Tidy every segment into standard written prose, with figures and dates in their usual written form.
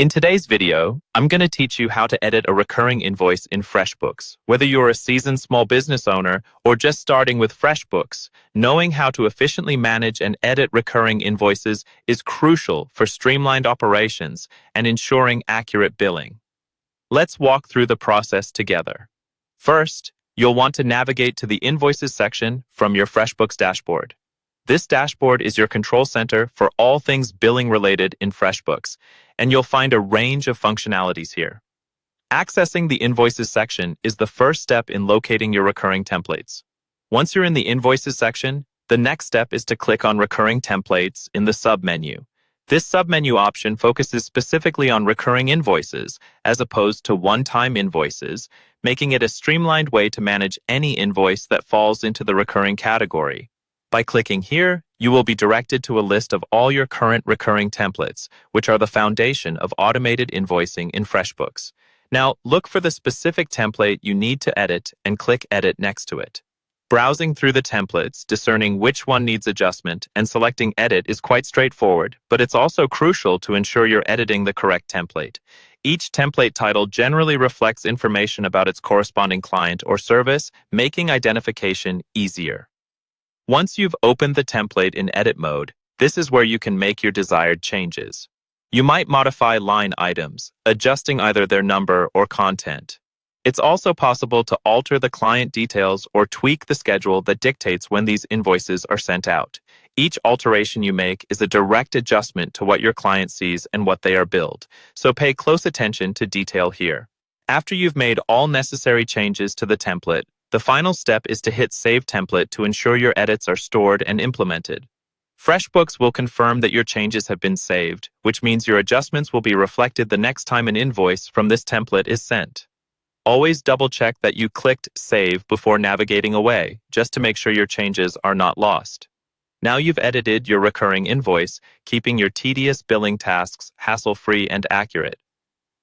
In today's video, I'm going to teach you how to edit a recurring invoice in FreshBooks. Whether you're a seasoned small business owner or just starting with FreshBooks, knowing how to efficiently manage and edit recurring invoices is crucial for streamlined operations and ensuring accurate billing. Let's walk through the process together. First, you'll want to navigate to the Invoices section from your FreshBooks dashboard. This dashboard is your control center for all things billing related in FreshBooks, and you'll find a range of functionalities here. Accessing the Invoices section is the first step in locating your recurring templates. Once you're in the Invoices section, the next step is to click on Recurring Templates in the submenu. This submenu option focuses specifically on recurring invoices as opposed to one-time invoices, making it a streamlined way to manage any invoice that falls into the recurring category. By clicking here, you will be directed to a list of all your current recurring templates, which are the foundation of automated invoicing in FreshBooks. Now, look for the specific template you need to edit and click Edit next to it. Browsing through the templates, discerning which one needs adjustment, and selecting Edit is quite straightforward, but it's also crucial to ensure you're editing the correct template. Each template title generally reflects information about its corresponding client or service, making identification easier. Once you've opened the template in edit mode, this is where you can make your desired changes. You might modify line items, adjusting either their number or content. It's also possible to alter the client details or tweak the schedule that dictates when these invoices are sent out. Each alteration you make is a direct adjustment to what your client sees and what they are billed, so pay close attention to detail here. After you've made all necessary changes to the template, the final step is to hit Save Template to ensure your edits are stored and implemented. FreshBooks will confirm that your changes have been saved, which means your adjustments will be reflected the next time an invoice from this template is sent. Always double-check that you clicked Save before navigating away, just to make sure your changes are not lost. Now you've edited your recurring invoice, keeping your tedious billing tasks hassle-free and accurate.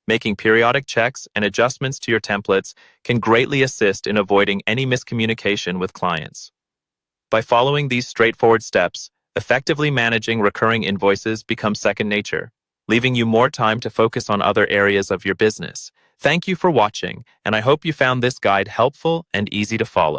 Making periodic checks and adjustments to your templates can greatly assist in avoiding any miscommunication with clients. By following these straightforward steps, effectively managing recurring invoices becomes second nature, leaving you more time to focus on other areas of your business. Thank you for watching, and I hope you found this guide helpful and easy to follow.